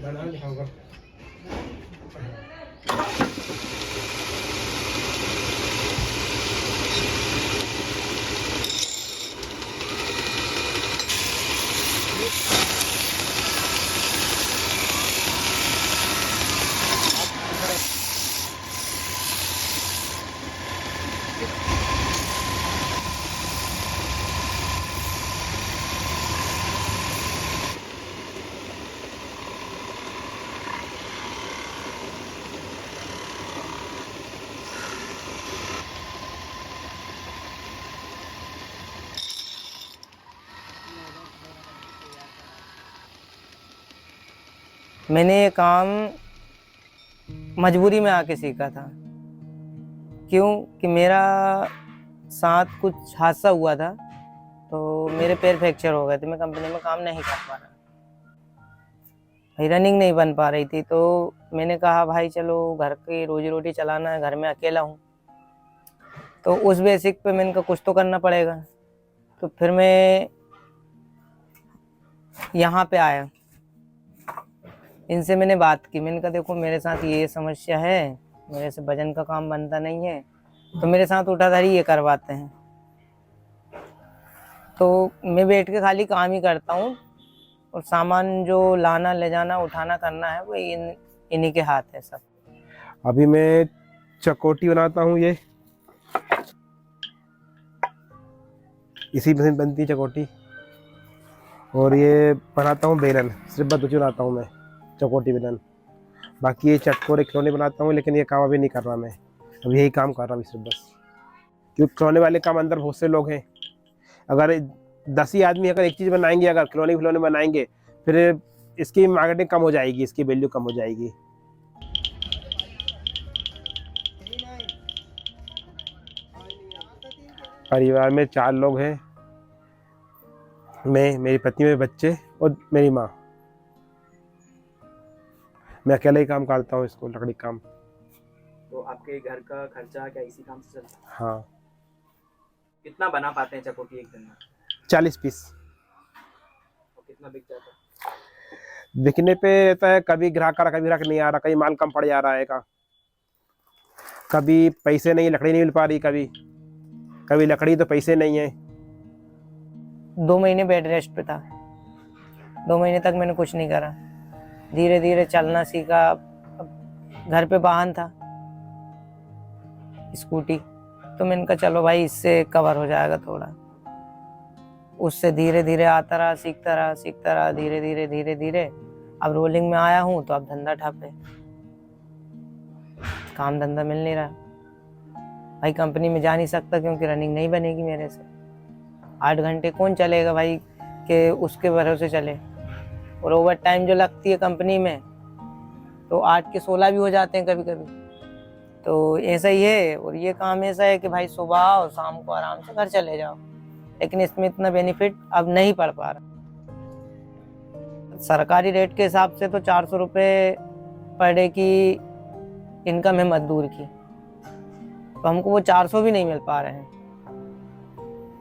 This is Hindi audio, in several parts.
बना दिखाऊंगा। मैंने ये काम मजबूरी में आके सीखा था। क्यों कि मेरा साथ कुछ हादसा हुआ था, तो मेरे पैर फ्रैक्चर हो गए थे। मैं कंपनी में काम नहीं कर पा रहा, भाई रनिंग नहीं बन पा रही थी। तो मैंने कहा भाई चलो घर की रोजी रोटी चलाना है, घर में अकेला हूँ, तो उस बेसिक पे मैंने कहा कुछ तो करना पड़ेगा। तो फिर मैं यहाँ पे आया, इनसे मैंने बात की। मैंने कहा देखो मेरे साथ ये समस्या है, मेरे से वजन का काम बनता नहीं है, तो मेरे साथ उठाधारी ये करवाते हैं। तो मैं बैठ के खाली काम ही करता हूँ, और सामान जो लाना ले जाना उठाना करना है वो इन्हीं के हाथ है सब। अभी मैं चकोटी बनाता हूँ, ये इसी मशीन बनती है चकोटी। और ये बनाता हूँ बेलन, सिर्फ बस बनाता हूँ मैं चकोटी बेलन। बाकी ये चटकोरे खिलौने बनाता हूँ, लेकिन ये काम अभी नहीं कर रहा मैं, अभी यही काम कर रहा हूँ सिर्फ बस। क्योंकि खिलौने वाले काम अंदर बहुत से लोग हैं, अगर 10 ही आदमी अगर एक चीज़ बनाएंगे, अगर खिलौने खिलौने बनाएंगे, फिर इसकी मार्केटिंग कम हो जाएगी, इसकी वैल्यू कम हो जाएगी। परिवार में 4 लोग हैं, मैं, मेरी पत्नी, मेरे बच्चे और मेरी माँ। मैं अकेला ही काम करता हूँ इसको, लकड़ी काम। तो आपके घर का खर्चा क्या इसी काम से चलता है? हाँ, कितना बना पाते हैं चकोटी एक दिन में? 40 पीस। और कितना बिक जाता है? बिकने पे रहता है, कभी ग्राहक आ रहा, कभी ग्राहक नहीं आ रहा, कहीं माल कम पड़ जा रहा है, कभी पैसे नहीं, लकड़ी नहीं मिल पा रही, कभी लकड़ी तो पैसे नहीं है। 2 महीने बेड रेस्ट पे था, 2 महीने तक मैंने कुछ नहीं करा। धीरे धीरे चलना सीखा। अब घर पे वाहन था, स्कूटी, तो मैंने कहा चलो भाई इससे कवर हो जाएगा थोड़ा। उससे धीरे धीरे आता रहा, सीखता रहा, धीरे धीरे धीरे धीरे अब रोलिंग में आया हूँ। तो अब धंधा ठप है, काम धंधा मिल नहीं रहा भाई। कंपनी में जा नहीं सकता क्योंकि रनिंग नहीं बनेगी मेरे से। 8 घंटे कौन चलेगा भाई कि उसके भरोसे चले। और ओवर टाइम जो लगती है कंपनी में, तो 8 के 16 भी हो जाते हैं कभी कभी। तो ऐसा ही है। और ये काम ऐसा है कि भाई सुबह और शाम को आराम से घर चले जाओ, लेकिन इसमें इतना बेनिफिट अब नहीं पड़ पा रहा। सरकारी रेट के हिसाब से तो 400 रुपये पर डे की इनकम है मजदूर की, तो हमको वो 400 भी नहीं मिल पा रहे हैं।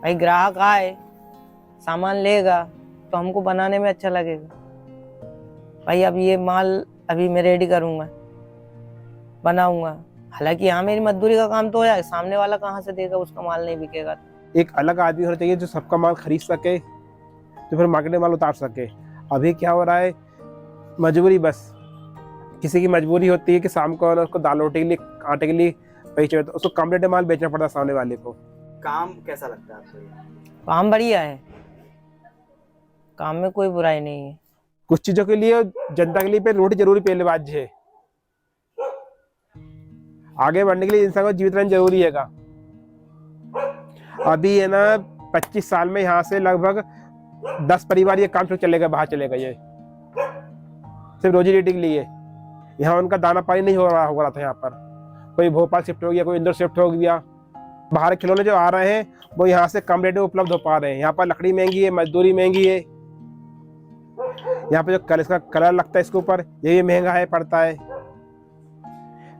भाई ग्राहक आए, सामान लेगा, तो हमको बनाने में अच्छा लगेगा। भाई अब ये माल अभी मैं रेडी करूँगा, बनाऊँगा। हालांकि यहाँ मेरी मजदूरी का काम तो हो जाए, सामने वाला कहाँ से देगा, उसका माल नहीं बिकेगा। एक अलग आदमी होना चाहिए जो सबका माल खरीद सके, तो फिर मार्केट में माल उतार सके। अभी क्या हो रहा है, मजबूरी, बस किसी की मजबूरी होती है कि शाम को उसको दाल रोटी के लिए, आटे के लिए पैसे, तो उसको कम रेट में माल बेचना पड़ता है सामने वाले को। काम कैसा लगता है आपको ये? काम बढ़िया है, काम में कोई बुराई नहीं है। कुछ चीजों के लिए जनता के लिए पे रोटी जरूरी पहले बात है, आगे बढ़ने के लिए इंसान को जीवित रहना जरूरी है। अभी है ना 25 साल में यहाँ से लगभग 10 परिवार ये काम चले गए, बाहर चले गए, ये सिर्फ रोजी रोटी के लिए। यहाँ उनका दाना पानी नहीं हो रहा था। यहाँ पर कोई भोपाल शिफ्ट हो गया, कोई इंदौर शिफ्ट हो गया। बाहर खिलौने जो आ रहे हैं वो यहाँ से कम रेट में उपलब्ध हो पा रहे हैं। यहाँ पर लकड़ी महंगी है, मजदूरी महंगी है, यहाँ पे जो कलर, इसका कलर लगता है इसके ऊपर, ये भी महंगा है, पड़ता है।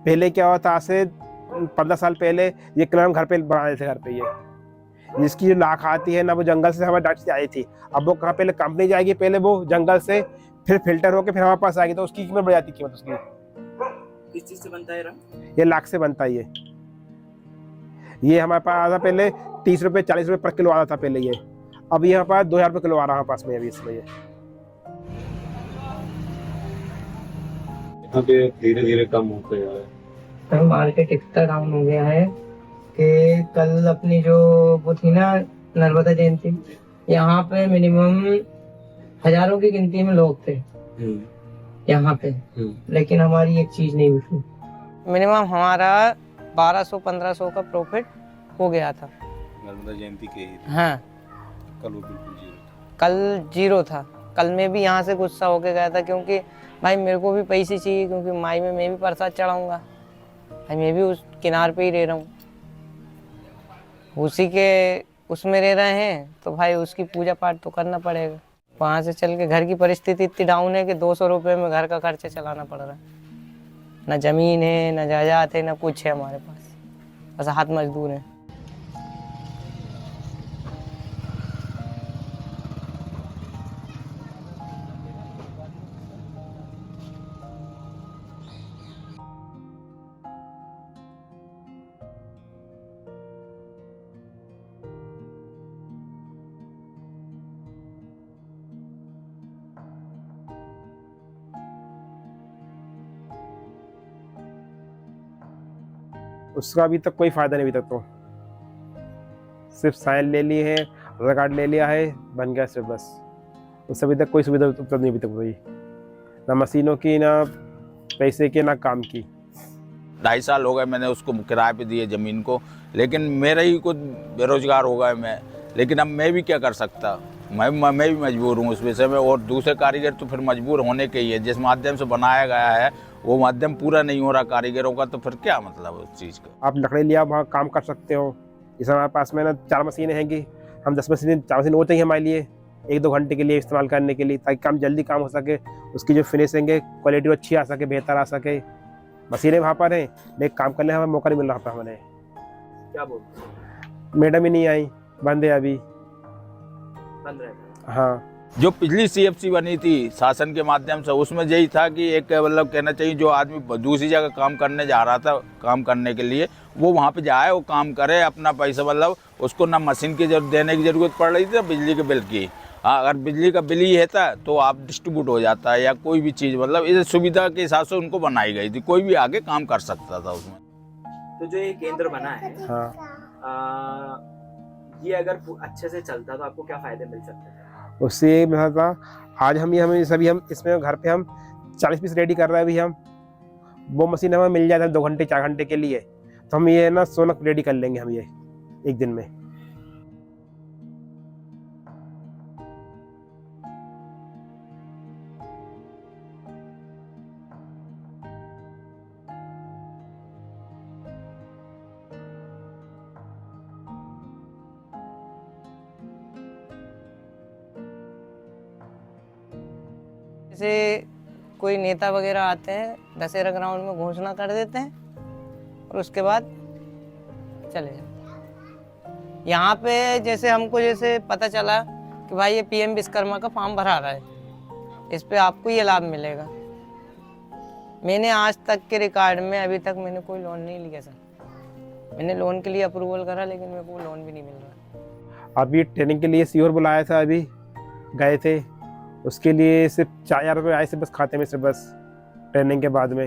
पहले क्या हुआ था, आज से 15 साल पहले ये कलर हम घर पे बनाए थे, घर पे ये जिसकी जो लाख आती है ना, वो जंगल से हमारे डाट से आई थी। अब वो कहाँ, पहले कंपनी जाएगी, पहले वो जंगल से फिर फिल्टर होके फिर हमारे पास आएगी तो उसकी कीमत बढ़ जाती है, कीमत उसकी। किस चीज से बनता है रंग? ये लाख से बनता है ये हमारे पास आता पहले 30 रुपये 40 रुपये पर किलो आता था पहले ये, अब ये हमारे पास 2000 रुपये किलो आ रहा है हमारे पास में अभी इसमें ये। यहाँ पे धीरे धीरे कम होते जा रहा है। तो मार्केट इतना डाउन हो गया है कि कल अपनी जो वो थी ना नर्मदा जयंती, यहाँ पे मिनिमम हजारों की गिनती में लोग थे यहाँ पे, लेकिन हमारी एक चीज नहीं हुई। मिनिमम हमारा 1200-1500 का प्रॉफिट हो गया था नर्मदा जयंती के ही। हाँ, कल वो बिल्कुल जीरो था। कल जीरो था। कल मैं भी यहाँ से गुस्सा होके गया था, क्योंकि भाई मेरे को भी पैसे चाहिए, क्योंकि माई में मैं भी प्रसाद चढ़ाऊंगा भाई, मैं भी उस किनार पे ही रह रहा हूँ, उसी के उसमें रह रहे हैं, तो भाई उसकी पूजा पाठ तो करना पड़ेगा। वहाँ से चल के घर की परिस्थिति इतनी डाउन है कि 200 रुपये में घर का खर्चा चलाना पड़ रहा है। ना जमीन है, ना जायदाद है, ना कुछ है हमारे पास, बस हाथ मजदूर है। उसका अभी तक कोई फायदा नहीं, अभी तक तो सिर्फ साइन ले ली है, आधार कार्ड ले लिया है, बन गया सिर्फ बस। उससे अभी तक कोई सुविधा उपलब्ध नहीं अभी तक हुई, ना मशीनों की, ना पैसे की, ना काम की। 2.5 साल हो गए मैंने उसको किराए पे दिए ज़मीन को, लेकिन मेरा ही कुछ बेरोजगार हो गया मैं, लेकिन अब मैं भी क्या कर सकता, मैं भी मजबूर हूँ उस विषय में। और दूसरे कारीगर तो फिर मजबूर होने के ही है, जिस माध्यम से बनाया गया है वो माध्यम पूरा नहीं हो रहा कारीगरों का, तो फिर क्या मतलब उस चीज़ का। आप लकड़ी लिया वहाँ काम कर सकते हो। इस हमारे पास में ना 4 मशीनें हैंगी, हम 10 मशीनें 4 मशीनें वो चाहिए हमारे लिए 1-2 घंटे के लिए इस्तेमाल करने के लिए, ताकि काम जल्दी काम हो सके, उसकी जो फिनिशिंग है क्वालिटी अच्छी आ सके, बेहतर आ सके। मशीनें वहाँ पर हैं, लेकिन काम करने का हमें मौका नहीं मिल रहा था। हमें क्या बोलते हैं? मैडम ही नहीं आई, बंद है अभी। बंद रहता है। हाँ, जो पिछली CFC बनी थी शासन के माध्यम से, उसमें यही था कि एक मतलब कहना चाहिए जो आदमी दूसरी जगह काम करने जा रहा था, काम करने के लिए वो वहाँ पे जाए, वो काम करे, अपना पैसा मतलब उसको ना मशीन की जरूरत देने की ज़रूरत पड़ रही थी, ना बिजली के बिल की। हाँ, अगर बिजली का बिल ही रहता तो आप डिस्ट्रीब्यूट हो जाता है, या कोई भी चीज़ मतलब इस सुविधा के हिसाब से उनको बनाई गई थी, कोई भी आगे काम कर सकता था उसमें। तो जो ये केंद्र बना है, हाँ, ये अगर अच्छे से चलता तो आपको क्या फायदे मिल सकते थे? उससे ये मिला था, आज हम इसमें घर पे हम 40 पीस रेडी कर रहे हैं अभी हम। वो मशीन हमें मिल जाता है 2 घंटे 4 घंटे के लिए, तो हम ये ना 100 रेडी कर लेंगे हम ये एक दिन में। जैसे कोई नेता वगैरह आते हैं, दशहरा ग्राउंड में घोषणा कर देते हैं और उसके बाद चले जाते। यहाँ पे जैसे हमको जैसे पता चला कि भाई ये PM विश्वकर्मा का फॉर्म भरा रहा है, इस पे आपको ये लाभ मिलेगा। मैंने आज तक के रिकॉर्ड में अभी तक मैंने कोई लोन नहीं लिया सर। मैंने लोन के लिए अप्रूवल करा, लेकिन मेरे को लोन भी नहीं मिल रहा। अभी ट्रेनिंग के लिए सीओर बुलाया था, अभी गए थे, उसके लिए सिर्फ 4000 रुपये आए, सिर्फ बस खाते में, सिर्फ बस ट्रेनिंग के बाद में।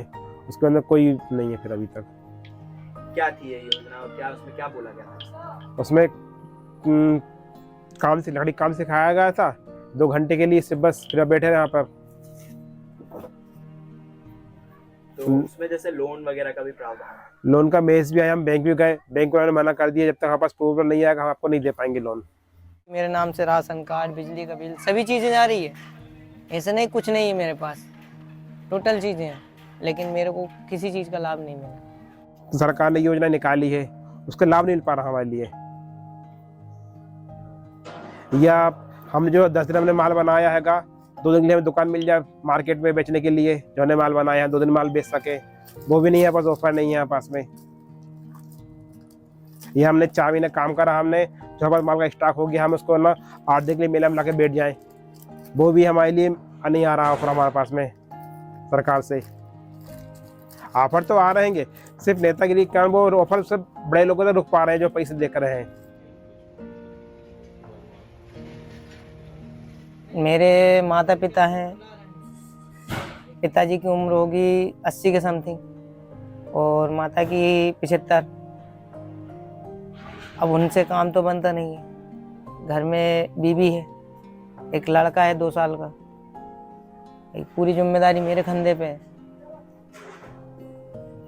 उसके अंदर कोई नहीं है फिर अभी तक। क्या थी ये योजना और क्या उसमें क्या बोला गया था? उसमें लकड़ी काम सिखाया गया था 2 घंटे के लिए, सिर्फ बस फिर बैठे रहे यहाँ पर। तो उसमें जैसे लोन वगैरह का भी प्रावधान है? लोन का मेज भी आया, हम बैंक भी गए, बैंक वालों ने मना कर दिया, जब तक हमारे पास प्रूफ नहीं आएगा हम आपको नहीं दे पाएंगे लोन। मेरे नाम से राशन कार्ड, बिजली का बिल, सभी चीज़ें जा रही है। ऐसा नहीं कुछ नहीं है मेरे पास, टोटल चीज़ें हैं, लेकिन मेरे को किसी चीज़ का लाभ नहीं मिला। तो सरकार ने योजना निकाली है, उसका लाभ नहीं मिल पा रहा हमारे लिए। या हम जो 10 दिन हमने माल बनाया हैगा, 2 दिन के लिए हमें दुकान मिल जाए मार्केट में बेचने के लिए, जो हमने माल बनाया है 2 दिन माल बेच सके, वो भी नहीं है, पास ऑफर नहीं है पास में। ये हमने 4 महीने काम करा, हमने जो हमारे माल का स्टॉक हो गया, हम उसको ना 8 दिन के लिए मेले में ला के बैठ जाए, वो भी हमारे लिए नहीं आ रहा ऑफर हमारे पास में सरकार से। ऑफर तो आ रहेंगे, सिर्फ नेतागिरी के कारण वो ऑफर सब बड़े लोगों तक रुक पा रहे हैं जो पैसे देकर रहे हैं। मेरे माता पिता हैं, पिताजी की उम्र होगी 80 के समथिंग और माता की 75। अब उनसे काम तो बनता नहीं है। घर में बीवी है, एक लड़का है 2 साल का। एक पूरी जिम्मेदारी मेरे कंधे पे है,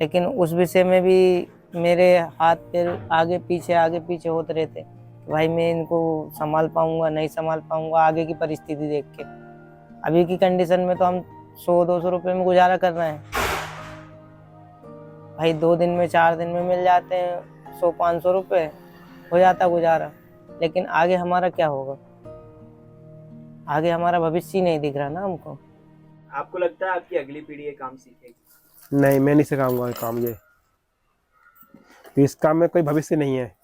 लेकिन उस विषय में भी मेरे हाथ पैर आगे पीछे होते रहते। भाई मैं इनको संभाल पाऊंगा नहीं संभाल पाऊंगा, आगे की परिस्थिति देख के। अभी की कंडीशन में तो हम 100-200 रुपये में गुजारा कर रहे हैं। भाई 2 दिन में 4 दिन में मिल जाते हैं 100-500 रुपये, हो जाता गुजारा। लेकिन आगे हमारा क्या होगा? आगे हमारा भविष्य ही नहीं दिख रहा ना हमको। आपको लगता है आपकी अगली पीढ़ी ये काम सीखेगी? नहीं, मैं नहीं सिखाऊंगा ये काम। ये इस काम में कोई भविष्य नहीं है।